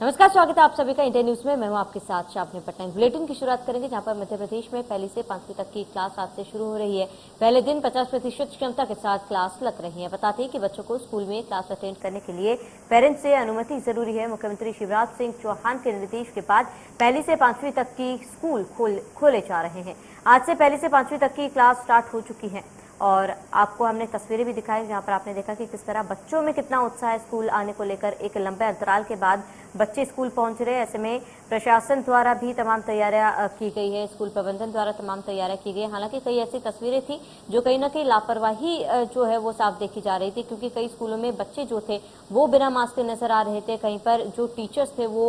नमस्कार, स्वागत है आप सभी का इंडिया न्यूज में। मैं हूं आपके साथ शाबनी पटनायक। बुलेटिन की शुरुआत करेंगे जहां पर मध्य प्रदेश में पहली से 5वीं तक की क्लास आज से शुरू हो रही है। पहले दिन 50% क्षमता के साथ क्लास लग रही है। बताते हैं कि बच्चों को स्कूल में क्लास अटेंड करने के लिए पेरेंट्स से अनुमति जरूरी है। मुख्यमंत्री शिवराज सिंह चौहान के निर्देश के बाद पहली से 5वीं तक की स्कूल खोले जा रहे हैं। आज से पहली से 5वीं तक की क्लास स्टार्ट हो चुकी है और आपको हमने तस्वीरें भी दिखाई जहां पर आपने देखा कि किस तरह बच्चों में कितना उत्साह है स्कूल आने को लेकर। एक लंबे अंतराल के बाद बच्चे स्कूल पहुंच रहे हैं। ऐसे में प्रशासन द्वारा भी तमाम तैयारियां की गई है, स्कूल प्रबंधन द्वारा तमाम तैयारियां की गई। हालांकि कई ऐसी तस्वीरें थी जो कहीं ना कहीं लापरवाही जो है वो साफ देखी जा रही थी, क्योंकि कई स्कूलों में बच्चे जो थे वो बिना मास्क के नजर आ रहे थे। कहीं पर जो टीचर्स थे वो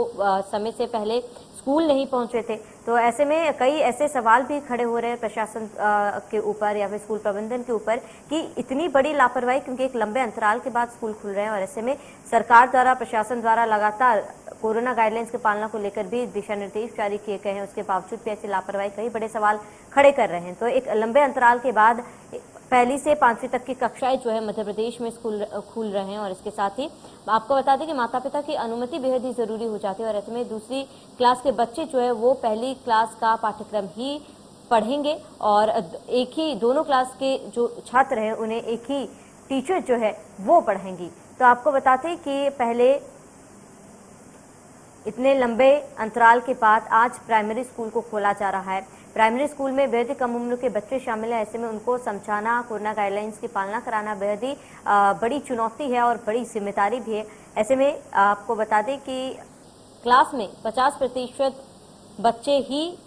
समय से पहले स्कूल नहीं पहुंचे थे। तो ऐसे में कई ऐसे सवाल भी खड़े हो रहे हैं प्रशासन के ऊपर या फिर स्कूल प्रबंधन के ऊपर कि इतनी बड़ी लापरवाही, क्योंकि एक लंबे अंतराल के बाद स्कूल खुल रहे हैं और ऐसे में सरकार द्वारा, प्रशासन द्वारा लगातार कोरोना गाइडलाइंस की पालना को लेकर भी दिशा निर्देश जारी किए गए हैं। उसके बावजूद भी ऐसी लापरवाही कई बड़े सवाल खड़े कर रहे हैं। तो एक लंबे अंतराल के बाद पहली से 5वीं तक की कक्षाएं जो है मध्य प्रदेश में स्कूल खुल रहे हैं और इसके साथ ही आपको बता दें कि माता पिता की अनुमति बेहद ही जरूरी हो जाती है और ऐसे में दूसरी क्लास के बच्चे जो है वो पहली क्लास का पाठ्यक्रम ही पढ़ेंगे और एक ही दोनों क्लास के जो छात्र हैं उन्हें एक ही टीचर जो है वो पढ़ेंगी। तो आपको बताते हैं कि पहले इतने लंबे अंतराल के बाद आज प्राइमरी स्कूल को खोला जा रहा है। प्राइमरी स्कूल में बेहद ही कम उम्र के बच्चे शामिल हैं। ऐसे में उनको समझाना, कोरोना गाइडलाइंस की पालना कराना बेहद ही बड़ी चुनौती है और बड़ी जिम्मेदारी भी है। ऐसे में आपको बता दें कि क्लास में 50% बच्चे ही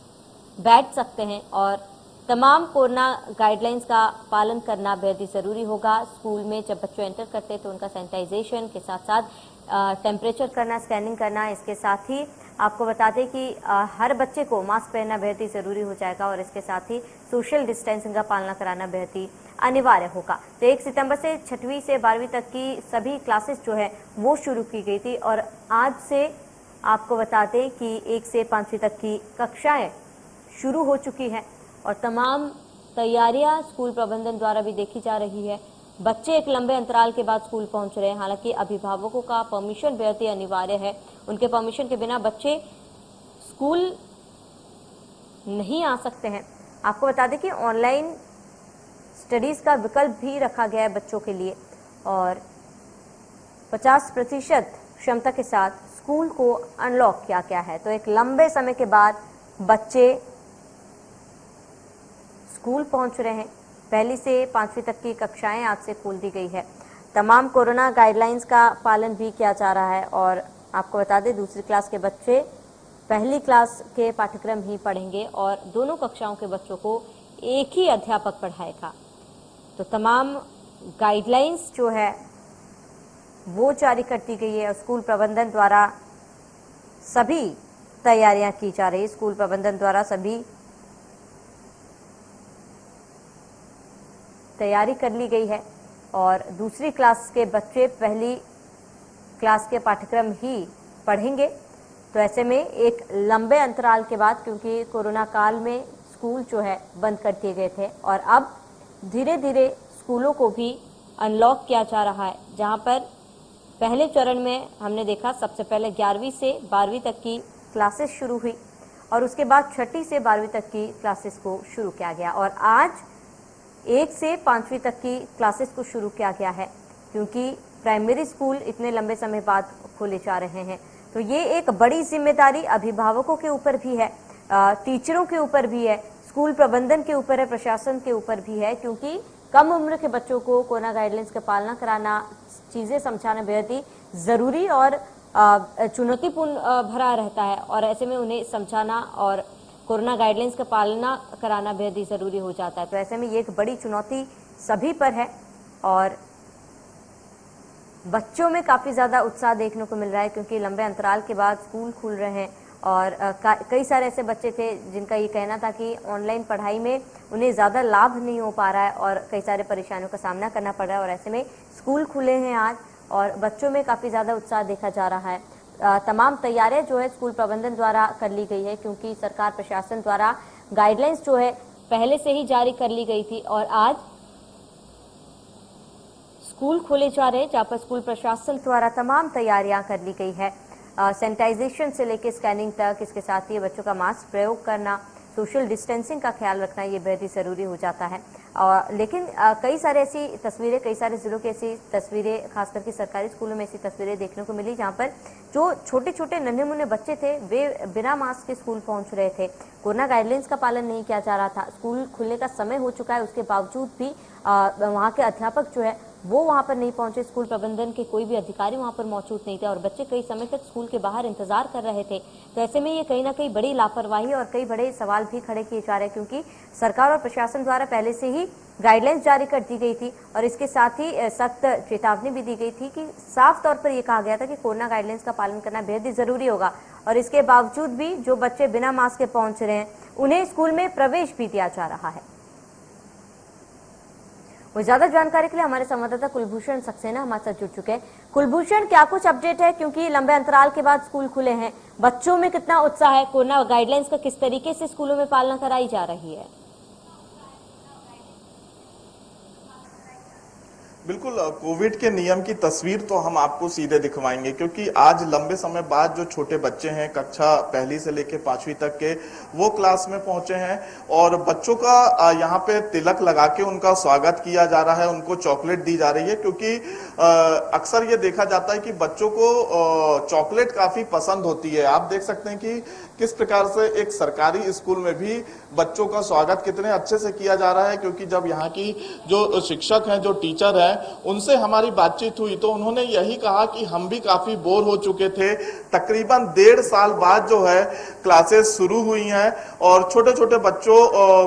बैठ सकते हैं और तमाम कोरोना गाइडलाइंस का पालन करना बेहद ही जरूरी होगा। स्कूल में जब बच्चे एंटर करते हैं तो उनका सैनिटाइजेशन के साथ साथ टेम्परेचर करना, स्कैनिंग करना, इसके साथ ही आपको बता दें कि हर बच्चे को मास्क पहनना बेहद ही जरूरी हो जाएगा और इसके साथ ही सोशल डिस्टेंसिंग का पालना कराना बेहद ही अनिवार्य होगा। तो 1 सितंबर से 6वीं से 12वीं तक की सभी क्लासेस जो है वो शुरू की गई थी और आज से आपको बता दें कि 1 से 5वीं तक की कक्षाएं शुरू हो चुकी है और तमाम तैयारियां स्कूल प्रबंधन द्वारा भी देखी जा रही है। बच्चे एक लंबे अंतराल के बाद स्कूल पहुंच रहे हैं। हालांकि अभिभावकों का परमिशन बेहद ही अनिवार्य है। उनके परमिशन के बिना बच्चे स्कूल नहीं आ सकते हैं। आपको बता दें कि ऑनलाइन स्टडीज का विकल्प भी रखा गया है बच्चों के लिए और 50% क्षमता के साथ स्कूल को अनलॉक किया गया है। तो एक लंबे समय के बाद बच्चे स्कूल पहुंच रहे हैं। पहली से 5वीं तक की कक्षाएं आज से खोल दी गई है। तमाम कोरोना गाइडलाइंस का पालन भी किया जा रहा है और आपको बता दें दूसरी क्लास के बच्चे पहली क्लास के पाठ्यक्रम ही पढ़ेंगे और दोनों कक्षाओं के बच्चों को एक ही अध्यापक पढ़ाएगा। तो तमाम गाइडलाइंस जो है वो जारी कर दी गई है और स्कूल प्रबंधन द्वारा सभी तैयारियां की जा रही है। स्कूल प्रबंधन द्वारा सभी तैयारी कर ली गई है और दूसरी क्लास के बच्चे पहली क्लास के पाठ्यक्रम ही पढ़ेंगे। तो ऐसे में एक लंबे अंतराल के बाद, क्योंकि कोरोना काल में स्कूल जो है बंद कर दिए गए थे और अब धीरे धीरे स्कूलों को भी अनलॉक किया जा रहा है, जहां पर पहले चरण में हमने देखा सबसे पहले 11वीं से 12वीं तक की क्लासेस शुरू हुई और उसके बाद 6ठी से 12वीं तक की क्लासेस को शुरू किया गया और आज 1 से 5वीं तक की क्लासेस को शुरू किया गया है, क्योंकि प्राइमरी स्कूल इतने लंबे समय बाद खोले जा रहे हैं। तो ये एक बड़ी जिम्मेदारी अभिभावकों के ऊपर भी है, टीचरों के ऊपर भी है, स्कूल प्रबंधन के ऊपर है, प्रशासन के ऊपर भी है, क्योंकि कम उम्र के बच्चों को कोरोना गाइडलाइंस का पालना कराना, चीजें समझाना बेहद ही जरूरी और चुनौतीपूर्ण भरा रहता है और ऐसे में उन्हें समझाना और कोरोना गाइडलाइंस का पालना कराना बेहद ही जरूरी हो जाता है। तो ऐसे में ये एक बड़ी चुनौती सभी पर है और बच्चों में काफी ज्यादा उत्साह देखने को मिल रहा है, क्योंकि लंबे अंतराल के बाद स्कूल खुल रहे हैं और कई सारे ऐसे बच्चे थे जिनका ये कहना था कि ऑनलाइन पढ़ाई में उन्हें ज्यादा लाभ नहीं हो पा रहा है और कई सारे परेशानियों का सामना करना पड़ रहा है और ऐसे में स्कूल खुले हैं आज और बच्चों में काफी ज्यादा उत्साह देखा जा रहा है। तमाम तैयारियां जो है स्कूल प्रबंधन द्वारा कर ली गई है, क्योंकि सरकार प्रशासन द्वारा गाइडलाइंस जो है पहले से ही जारी कर ली गई थी और आज स्कूल खोले जा रहे हैं, जहां पर स्कूल प्रशासन द्वारा तमाम तैयारियां कर ली गई है। सैनिटाइजेशन से लेकर स्कैनिंग तक, इसके साथ ही बच्चों का मास्क प्रयोग करना, सोशल डिस्टेंसिंग का ख्याल रखना, ये बेहद ही ज़रूरी हो जाता है। लेकिन कई सारे ऐसी तस्वीरें, कई सारे ज़िलों की ऐसी तस्वीरें, खास करके सरकारी स्कूलों में ऐसी तस्वीरें देखने को मिली जहाँ पर जो छोटे छोटे नन्हे मुन्ने बच्चे थे वे बिना मास्क के स्कूल पहुँच रहे थे। कोरोना गाइडलाइंस का पालन नहीं किया जा रहा था। स्कूल खुलने का समय हो चुका है, उसके बावजूद भी वहाँ के अध्यापक जो है वो वहाँ पर नहीं पहुंचे। स्कूल प्रबंधन के कोई भी अधिकारी वहाँ पर मौजूद नहीं थे और बच्चे कई समय तक स्कूल के बाहर इंतजार कर रहे थे। तो ऐसे में ये कहीं ना कहीं बड़ी लापरवाही और कई बड़े सवाल भी खड़े किए जा रहे हैं, क्योंकि सरकार और प्रशासन द्वारा पहले से ही गाइडलाइंस जारी कर दी गई थी और इसके साथ ही सख्त चेतावनी भी दी गई थी कि साफ तौर पर यह कहा गया था कि कोरोना गाइडलाइंस का पालन करना बेहद ही जरूरी होगा। और इसके बावजूद भी जो बच्चे बिना मास्क के पहुंच रहे हैं उन्हें स्कूल में प्रवेश भी दिया जा रहा है। वो ज्यादा जानकारी के लिए हमारे संवाददाता कुलभूषण सक्सेना हमारे साथ जुड़ चुके हैं। कुलभूषण, क्या कुछ अपडेट है, क्योंकि लंबे अंतराल के बाद स्कूल खुले हैं, बच्चों में कितना उत्साह है, कोरोना गाइडलाइंस का किस तरीके से स्कूलों में पालना कराई जा रही है? बिल्कुल, कोविड के नियम की तस्वीर तो हम आपको सीधे दिखवाएंगे, क्योंकि आज लंबे समय बाद जो छोटे बच्चे हैं कक्षा पहली से लेकर 5वीं तक के, वो क्लास में पहुंचे हैं और बच्चों का यहाँ पे तिलक लगा के उनका स्वागत किया जा रहा है, उनको चॉकलेट दी जा रही है, क्योंकि अक्सर ये देखा जाता है कि बच्चों को चॉकलेट काफी पसंद होती है। आप देख सकते हैं कि किस प्रकार से एक सरकारी स्कूल में भी बच्चों का स्वागत कितने अच्छे से किया जा रहा है, क्योंकि जब यहाँ की जो शिक्षक हैं, जो टीचर हैं, उनसे हमारी बातचीत हुई तो उन्होंने यही कहा कि हम भी काफी बोर हो चुके थे। तकरीबन 1.5 साल बाद जो है क्लासेस शुरू हुई हैं और छोटे छोटे बच्चों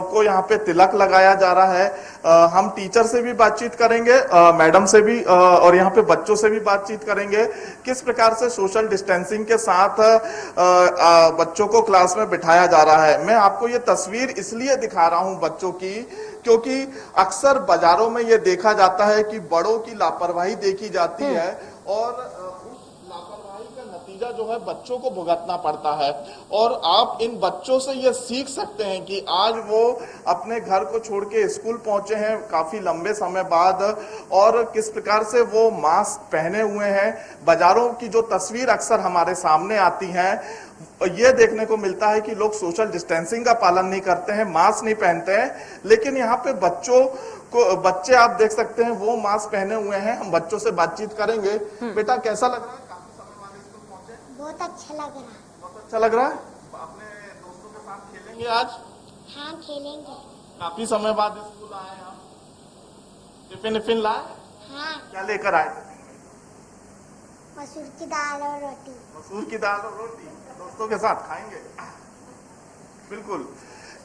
को यहाँ पे तिलक लगाया जा रहा है। हम टीचर से भी बातचीत करेंगे, मैडम से भी, और यहाँ पे बच्चों से भी बातचीत करेंगे किस प्रकार से सोशल डिस्टेंसिंग के साथ बच्चों को क्लास में बिठाया जा रहा है। मैं आपको ये तस्वीर इसलिए दिखा रहा हूँ बच्चों की, क्योंकि अक्सर बाजारों में ये देखा जाता है कि बड़ों की लापरवाही देखी जाती है और उस लापरवाही का नतीजा जो है बच्चों को भुगतना पड़ता है। और आप इन बच्चों से ये सीख सकते हैं कि आज वो अपने घर को छोड़ के स्कूल पहुंचे हैं काफी लंबे समय बाद और किस प्रकार से वो मास्क पहने हुए हैं। बाजारों की जो तस्वीर अक्सर हमारे सामने आती है, ये देखने को मिलता है कि लोग सोशल डिस्टेंसिंग का पालन नहीं करते हैं, मास्क नहीं पहनते हैं, लेकिन यहाँ पे बच्चे आप देख सकते हैं वो मास्क पहने हुए हैं। हम बच्चों से बातचीत करेंगे। बेटा, कैसा लग रहा है? काफी समय बाद स्कूल पहुंचे। बहुत अच्छा लग रहा है। बहुत अच्छा लग रहा है। अपने दोस्तों के साथ खेलेंगे आज? हाँ, खेलेंगे। काफी समय बाद स्कूल आए हैं। टिफिन लाए? हाँ। क्या लेकर आए? मसूर की दाल और रोटी। मसूर की दाल और रोटी दोस्तों के साथ खाएंगे। बिल्कुल,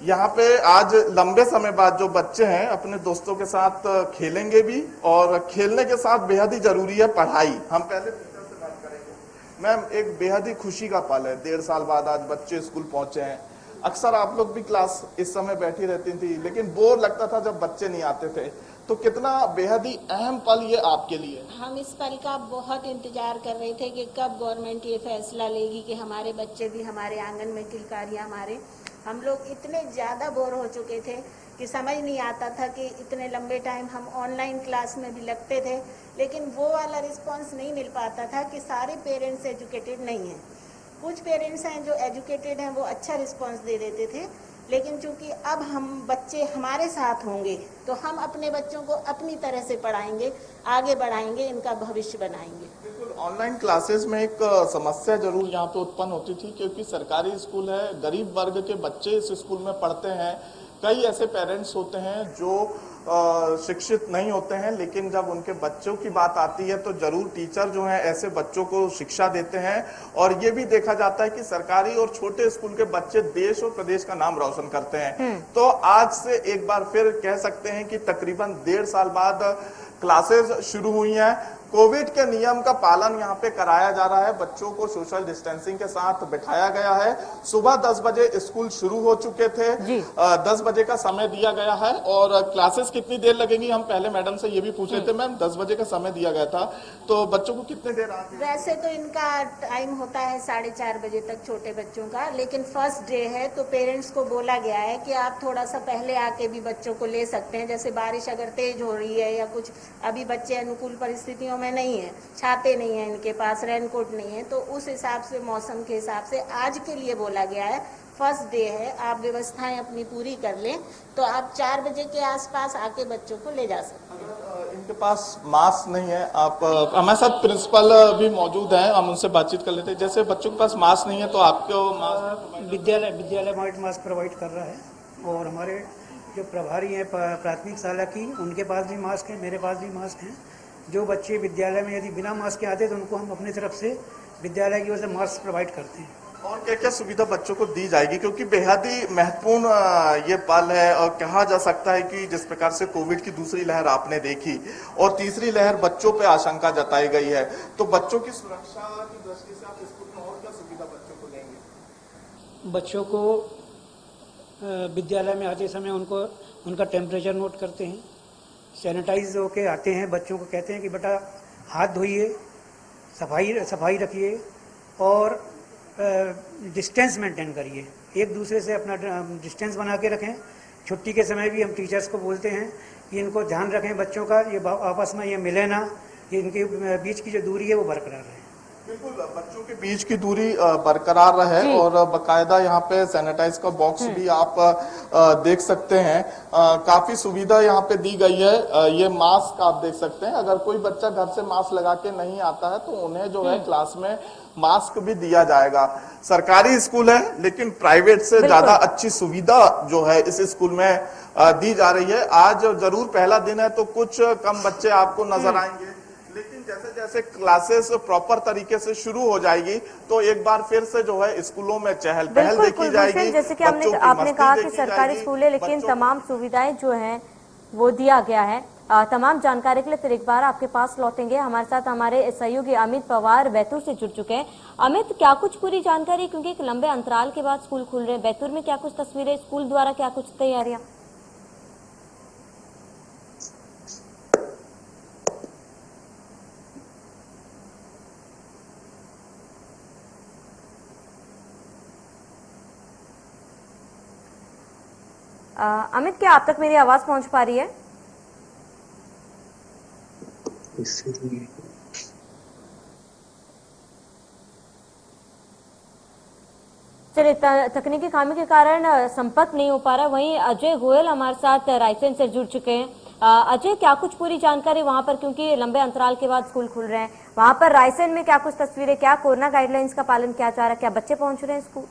यहाँ पे आज लंबे समय बाद जो बच्चे हैं अपने दोस्तों के साथ खेलेंगे भी, और खेलने के साथ बेहद ही जरूरी है पढ़ाई। हम पहले टीचर से बात करेंगे। मैम, एक बेहद ही खुशी का पल है, 1.5 साल बाद आज बच्चे स्कूल पहुंचे हैं। अक्सर आप लोग भी क्लास इस समय बैठी रहती थी, लेकिन बोर लगता था जब बच्चे नहीं आते थे, तो कितना बेहद ही अहम पल ये आपके लिए? हम इस पल का बहुत इंतजार कर रहे थे कि कब गवर्नमेंट ये फैसला लेगी कि हमारे बच्चे भी हमारे आंगन में किलकारियां मारे। हम लोग इतने ज़्यादा बोर हो चुके थे कि समझ नहीं आता था कि इतने लंबे टाइम हम ऑनलाइन क्लास में भी लगते थे, लेकिन वो वाला रिस्पांस नहीं मिल पाता था कि सारे पेरेंट्स एजुकेटेड नहीं हैं। कुछ पेरेंट्स हैं जो एजुकेटेड हैं, वो अच्छा रिस्पांस दे देते थे, लेकिन चूंकि अब हम बच्चे हमारे साथ होंगे तो हम अपने बच्चों को अपनी तरह से पढ़ाएंगे, आगे बढ़ाएंगे, इनका भविष्य बनाएंगे। बिल्कुल, ऑनलाइन क्लासेस में एक समस्या जरूर यहाँ पे उत्पन्न होती थी, क्योंकि सरकारी स्कूल है, गरीब वर्ग के बच्चे इस स्कूल में पढ़ते हैं। कई ऐसे पेरेंट्स होते हैं जो शिक्षित नहीं होते हैं, लेकिन जब उनके बच्चों की बात आती है तो जरूर टीचर जो है ऐसे बच्चों को शिक्षा देते हैं। और ये भी देखा जाता है कि सरकारी और छोटे स्कूल के बच्चे देश और प्रदेश का नाम रोशन करते हैं। तो आज से एक बार फिर कह सकते हैं कि तकरीबन 1.5 साल बाद क्लासेस शुरू हुई हैं। कोविड के नियम का पालन यहाँ पे कराया जा रहा है, बच्चों को सोशल डिस्टेंसिंग के साथ बिठाया गया है। सुबह 10 बजे स्कूल शुरू हो चुके थे, 10 बजे का समय दिया गया है। और क्लासेस कितनी देर लगेंगी, हम पहले मैडम से ये भी पूछ रहे थे। मैम, 10 बजे का समय दिया गया था, तो बच्चों को कितने देर आते हैं? वैसे तो इनका टाइम होता है 4:30 बजे तक छोटे बच्चों का, लेकिन फर्स्ट डे है तो पेरेंट्स को बोला गया है कि आप थोड़ा सा पहले आके भी बच्चों को ले सकते हैं। जैसे बारिश अगर तेज हो रही है या कुछ, अभी बच्चे अनुकूल परिस्थितियों में नहीं है, छाते नहीं है इनके पास, रेनकोट नहीं है, तो उस हिसाब से मौसम के हिसाब से आज के लिए बोला गया है फर्स्ट डे है, आप व्यवस्थाएं अपनी पूरी कर लें तो आप 4 बजे के आसपास आके बच्चों को ले जा सकते हैं। अगर इनके पास मास्क नहीं है, आप हमारे साथ प्रिंसिपल भी मौजूद हैं, हम उनसे बातचीत कर लेते हैं। जैसे बच्चों के पास मास्क नहीं है तो आपको मास्क विद्यालय मास्क प्रोवाइड कर रहा है और हमारे जो प्रभारी हैं प्राथमिक शाला की, उनके पास भी मास्क है, मेरे पास भी मास्क हैं। जो बच्चे विद्यालय में यदि बिना मास्क के आते हैं तो उनको हम अपनी तरफ से विद्यालय की ओर से मास्क प्रोवाइड करते हैं। और क्या क्या सुविधा बच्चों को दी जाएगी, क्योंकि बेहद ही महत्वपूर्ण ये पल है और कहा जा सकता है कि जिस प्रकार से कोविड की दूसरी लहर आपने देखी और तीसरी लहर बच्चों पे आशंका जताई गई है, तो बच्चों की सुरक्षा की दृष्टि से आप स्कूल में और क्या सुविधा बच्चों को देंगे? बच्चों को विद्यालय में आते समय उनका टेम्परेचर नोट करते हैं, सैनिटाइज होके आते हैं, बच्चों को कहते हैं कि बेटा हाथ धोइए, सफाई रखिए और डिस्टेंस मेंटेन करिए, एक दूसरे से अपना डिस्टेंस बना के रखें। छुट्टी के समय भी हम टीचर्स को बोलते हैं कि इनको ध्यान रखें बच्चों का, ये आपस में ये मिले ना, ये इनके बीच की जो दूरी है वो बरकरार रहे। बिल्कुल, बच्चों के बीच की दूरी बरकरार रहे और बकायदा यहाँ पे सैनिटाइज का बॉक्स भी आप देख सकते हैं। काफी सुविधा यहाँ पे दी गई है। ये मास्क आप देख सकते हैं, अगर कोई बच्चा घर से मास्क लगा के नहीं आता है तो उन्हें जो है क्लास में मास्क भी दिया जाएगा। सरकारी स्कूल है लेकिन प्राइवेट से ज्यादा अच्छी सुविधा जो है इस स्कूल में दी जा रही है। आज जरूर पहला दिन है तो कुछ कम बच्चे आपको नजर आएंगे, लेकिन जैसे जैसे क्लासेस प्रॉपर तरीके से शुरू हो जाएगी तो एक बार फिर से जो है स्कूलों में चहल पहल देखी जाएगी। जैसे कि आपने कहा कि सरकारी स्कूल है लेकिन तमाम सुविधाएं जो हैं वो दिया गया है। तमाम जानकारी के लिए फिर एक बार आपके पास लौटेंगे। हमारे साथ हमारे सहयोगी अमित पवार बैतूल से जुड़ चुके हैं। अमित, क्या कुछ पूरी जानकारी, क्योंकि एक लंबे अंतराल के बाद स्कूल खुल रहे हैं, बैतूल में क्या कुछ तस्वीरें, स्कूल द्वारा क्या कुछ तैयारियां? अमित, क्या आप तक मेरी आवाज पहुंच पा रही है? चलिए, तकनीकी खामी के कारण संपर्क नहीं हो पा रहा। वहीं अजय गोयल हमारे साथ रायसेन से जुड़ चुके हैं। अजय, क्या कुछ पूरी जानकारी वहां पर, क्योंकि लंबे अंतराल के बाद स्कूल खुल रहे हैं, वहां पर रायसेन में क्या कुछ तस्वीरें, क्या कोरोना गाइडलाइंस का पालन किया जा रहा है, क्या बच्चे पहुंच रहे हैं स्कूल?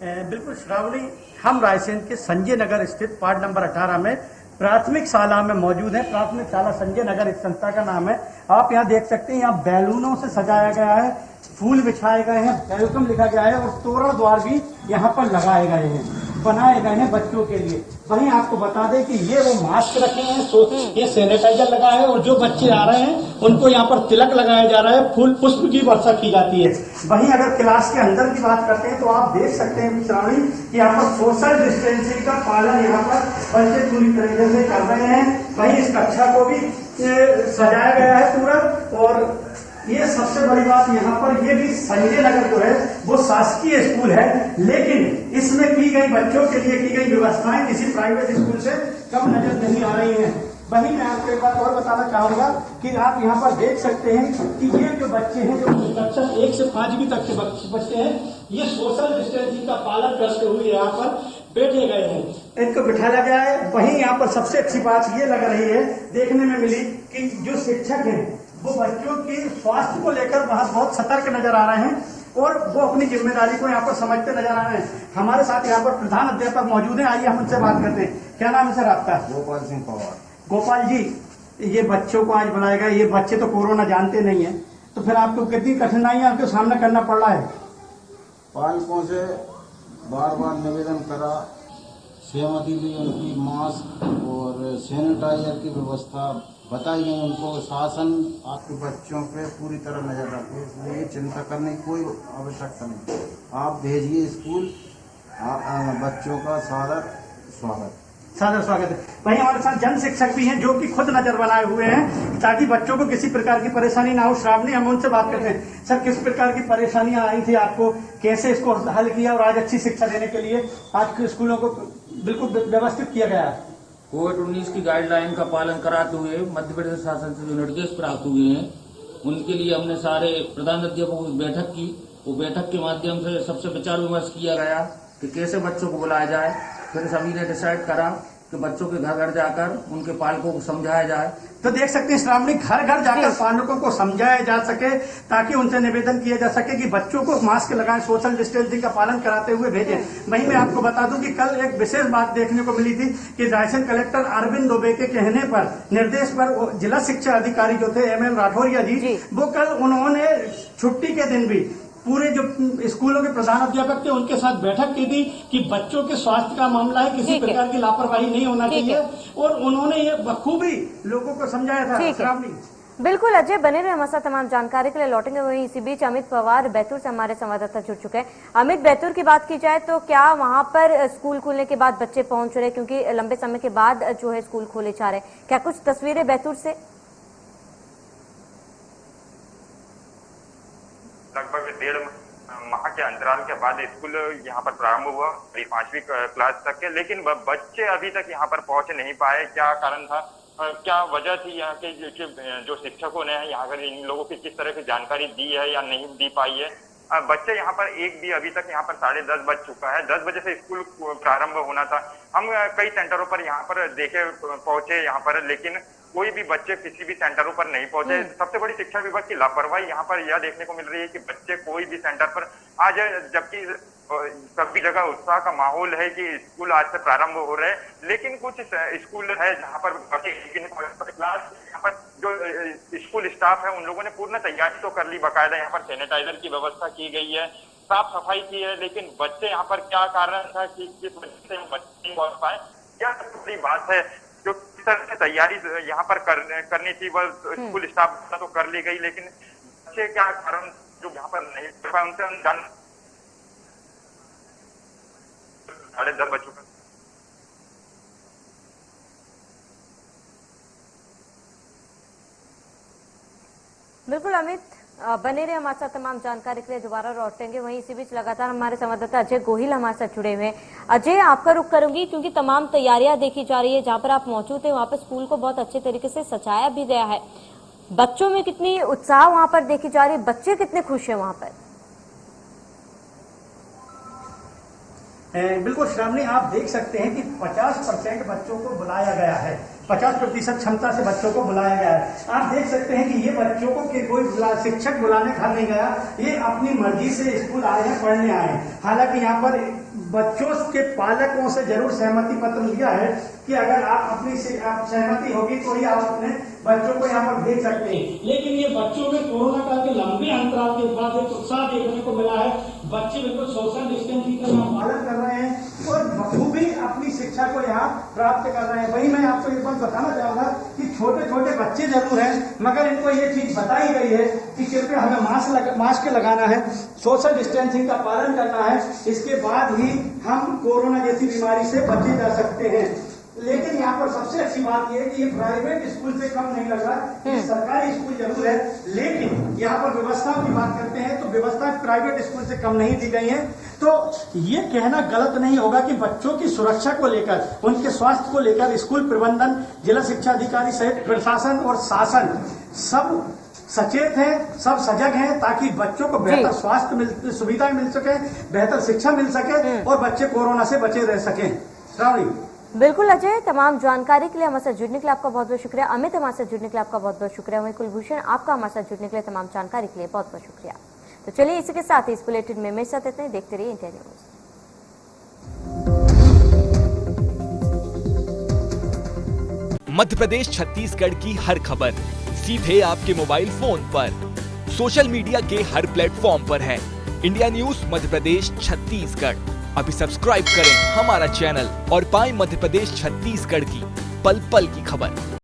बिल्कुल श्रावणी, हम रायसेन के संजय नगर स्थित वार्ड नंबर 18 में प्राथमिक शाला में मौजूद है। प्राथमिक शाला संजय नगर इस संस्था का नाम है। आप यहाँ देख सकते हैं, यहाँ बैलूनों से सजाया गया है, फूल बिछाए गए हैं, वेलकम लिखा गया है और तोरण द्वार भी यहाँ पर लगाए गए हैं, बनाए गए हैं बच्चों के लिए। वहीं आपको बता दें कि ये वो मास्क रखे हैं, ये सैनिटाइजर लगा है और जो बच्चे आ रहे हैं उनको यहाँ पर तिलक लगाया जा रहा है, फूल पुष्प की वर्षा की जाती है। वहीं अगर क्लास के अंदर की बात करते हैं तो आप देख सकते हैं श्रावणी कि यहाँ पर सोशल डिस्टेंसिंग का पालन यहाँ पर बच्चे पूरी तरीके से कर रहे हैं। वहीं इस कक्षा को भी सजाया गया है पूरा। और ये सबसे बड़ी बात यहाँ पर, ये भी संजय नगर जो है वो शासकीय स्कूल है, लेकिन इसमें की गई बच्चों के लिए की गई व्यवस्थाएं किसी प्राइवेट स्कूल से कम नजर नहीं आ रही हैं। वहीं मैं आपको एक बात और बताना चाहूंगा कि आप यहाँ पर देख सकते हैं कि ये जो बच्चे हैं, जो कक्षा 1 से 5वीं तक के बच्चे हैं, ये सोशल डिस्टेंसिंग का पालन करते हुए यहाँ पर बैठे गए हैं, इनको बिठाया गया है। वहीं यहाँ पर सबसे अच्छी बात ये लग रही है, देखने में मिली कि जो शिक्षक हैं वो बच्चों के स्वास्थ्य को लेकर बहुत सतर्क नजर आ रहे हैं और वो अपनी जिम्मेदारी को यहाँ पर समझते नजर आ रहे हैं। हमारे साथ यहाँ पर प्रधान अध्यापक मौजूद हैं, आइए हम उनसे बात करते हैं। क्या नाम है सर आपका? गोपाल सिंह पवार। गोपाल जी, ये बच्चों को आज बुलाया गया, ये बच्चे तो कोरोना जानते नहीं है, तो फिर आपको कितनी कठिनाइयां आपको सामना करना पड़ रहा है? पालकों से बार बार निवेदन करा, सहमति ली उनकी, मास्क और सैनिटाइजर की व्यवस्था बताई गई उनको। शासन आपके बच्चों पे पूरी तरह नजर रखे, इसलिए चिंता करने की कोई आवश्यकता नहीं। आप भेजिए स्कूल, बच्चों का सादर स्वागत। सादर स्वागत है। वहीं हमारे साथ जन शिक्षक भी हैं जो कि खुद नजर बनाए हुए हैं ताकि बच्चों को किसी प्रकार की परेशानी ना हो। श्रावणी, हम उनसे बात करते हैं। सर, किस प्रकार की परेशानियां आई थी आपको, कैसे इसको हल किया और आज अच्छी शिक्षा देने के लिए आज के स्कूलों को बिल्कुल व्यवस्थित किया गया है? कोविड-19 की गाइडलाइन का पालन कराते हुए मध्य प्रदेश शासन से जो निर्देश प्राप्त हुए हैं उनके लिए हमने सारे प्रधानाध्यापकों की बैठक की। वो बैठक के माध्यम से सबसे विचार विमर्श किया गया कि कैसे बच्चों को बुलाया जाए। फिर सभी ने डिसाइड करा कि बच्चों के घर घर जाकर उनके पालकों को समझाया जाए। तो देख सकते हैं श्रावणी, घर घर जाकर पालकों को समझाया जा सके ताकि उनसे निवेदन किया जा सके कि बच्चों को मास्क लगाएं, सोशल डिस्टेंसिंग का पालन कराते हुए भेजें। वहीं मैं आपको बता दूं कि कल एक विशेष बात देखने को मिली थी कि रायसेन कलेक्टर अरविंद दुबे के कहने पर, निर्देश पर जिला शिक्षा अधिकारी जो थे ML राठौरिया जी, वो कल उन्होंने छुट्टी के दिन भी पूरे जो स्कूलों के प्रधानाध्यापक थे उनके साथ बैठक की थी कि बच्चों के स्वास्थ्य का मामला है, किसी प्रकार की लापरवाही नहीं होना चाहिए, और उन्होंने ये बखूबी लोगों को समझाया था। श्रावणी, बिल्कुल अजय, बने रहे हमारे साथ तमाम जानकारी के लिए। लौटेंगे वहीं इसी बीच अमित पवार बैतूल से हमारे संवाददाता जुड़ चुके हैं। अमित, बैतूल की बात की जाए तो क्या वहां पर स्कूल खुलने के बाद बच्चे पहुंच रहे, क्योंकि लंबे समय के बाद जो है स्कूल खोले जा रहे, क्या कुछ तस्वीरें बैतूल से? लगभग 1.5 माह के अंतराल के बाद स्कूल यहाँ पर प्रारंभ हुआ 5वीं क्लास तक के, लेकिन बच्चे अभी तक यहाँ पर पहुंच नहीं पाए। क्या कारण था, क्या वजह थी यहाँ के जो शिक्षकों ने यहाँ पर इन लोगों की किस तरह की जानकारी दी है या नहीं दी पाई है? बच्चे यहाँ पर एक भी अभी तक यहाँ पर 10:30 बज चुका है। 10 बजे से स्कूल प्रारंभ होना था। हम कई सेंटरों पर यहाँ पर देखे पहुंचे यहाँ पर, लेकिन कोई भी बच्चे किसी भी सेंटरों पर नहीं पहुंचे। सबसे बड़ी शिक्षा विभाग की लापरवाही यहाँ पर यह देखने को मिल रही है कि बच्चे कोई भी सेंटर पर आज, जबकि सभी जगह उत्साह का माहौल है कि स्कूल आज से प्रारंभ हो रहे हैं, लेकिन कुछ स्कूल है जहाँ पर क्लास, यहाँ पर जो स्कूल स्टाफ है उन लोगों ने पूर्ण तैयारी तो कर ली, बाकायदा यहाँ पर सैनिटाइजर की व्यवस्था की गई है, साफ सफाई की है, लेकिन बच्चे यहाँ पर क्या कारण था कि किस वजह से बच्चे नहीं पहुंच पाए, क्या बड़ी बात है। जो किस तरह से तैयारी यहाँ पर करनी थी वह स्कूल स्टाफ तो कर ली गई, लेकिन बच्चे क्या कारण जो यहाँ पर नहीं कर पाए, उनसे हम जान 10:30 बज चुका। बिल्कुल अमित, बने रहे हमारे साथ तमाम जानकारी के लिए। दोबारा लौटेंगे वहीं इसी बीच लगातार हमारे संवाददाता अजय गोहिल हमारे साथ जुड़े हुए हैं। अजय, आपका रुख करूंगी क्योंकि तमाम तैयारियां देखी जा रही है। जहां पर आप मौजूद थे वहां पर स्कूल को बहुत अच्छे तरीके से सजाया भी गया है। बच्चों में कितनी उत्साह वहां पर देखी जा रही है, बच्चे कितने खुश है वहां पर? बिल्कुल श्रावणी, आप देख सकते हैं कि 50% बच्चों को बुलाया गया है, 50% क्षमता से बच्चों को बुलाया गया है। आप देख सकते हैं कि ये बच्चों को कोई शिक्षक बुलाने घर नहीं गया, ये अपनी मर्जी से स्कूल आए हैं, पढ़ने आए हैं। हालांकि यहाँ पर बच्चों के पालकों से जरूर सहमति पत्र लिया है कि अगर आप अपनी सहमति होगी तो ही आप अपने बच्चों को यहाँ पर भेज सकते हैं। लेकिन ये बच्चों में कोरोना काल के लंबे अंतराल के बाद एक उत्साह देखने को मिला है। बच्चे बिल्कुल सोशल डिस्टेंसिंग का पालन कर रहे हैं और बखूबी अपनी शिक्षा को यहाँ प्राप्त कर रहे हैं। वही मैं आपको एक बात बताना चाहूंगा कि छोटे छोटे बच्चे जरूर हैं, मगर इनको ये चीज बताई गई है कि कृपया हमें मास्क लगाना है, सोशल डिस्टेंसिंग का पालन करना है, इसके बाद ही हम कोरोना जैसी बीमारी से बचे जा सकते हैं। लेकिन यहाँ पर सबसे अच्छी बात यह है कि ये प्राइवेट स्कूल से कम नहीं लग रहा, ये सरकारी स्कूल जरूर है, लेकिन यहाँ पर व्यवस्थाओं की बात करते हैं तो व्यवस्था प्राइवेट स्कूल से कम नहीं दी गई है। तो ये कहना गलत नहीं होगा कि बच्चों की सुरक्षा को लेकर, उनके स्वास्थ्य को लेकर स्कूल प्रबंधन, जिला शिक्षा अधिकारी सहित प्रशासन और शासन सब सचेत हैं, सब सजग हैं, ताकि बच्चों को बेहतर स्वास्थ्य सुविधाएं मिल सके, बेहतर शिक्षा मिल सके और बच्चे कोरोना से बचे रह सके। श्रावणी, बिल्कुल अजय, तमाम जानकारी के लिए हमारे साथ जुड़ने के लिए आपका बहुत बहुत शुक्रिया। अमित, हमारे साथ जुड़ने के लिए आपका बहुत बहुत शुक्रिया। वहीं कुलभूषण, आपका हमारे साथ जुड़ने के लिए तमाम जानकारी के लिए बहुत बहुत शुक्रिया। तो चलिए इसी के साथ इस बुलेटिन में मेरे साथ इतने, देखते रहिए इंडिया न्यूज। मध्य प्रदेश छत्तीसगढ़ की हर खबर सीधे आपके मोबाइल फोन पर, सोशल मीडिया के हर प्लेटफॉर्म पर है। इंडिया न्यूज मध्य प्रदेश छत्तीसगढ़, अभी सब्सक्राइब करें हमारा चैनल और पाएं मध्य प्रदेश छत्तीसगढ़ की पल पल की खबर।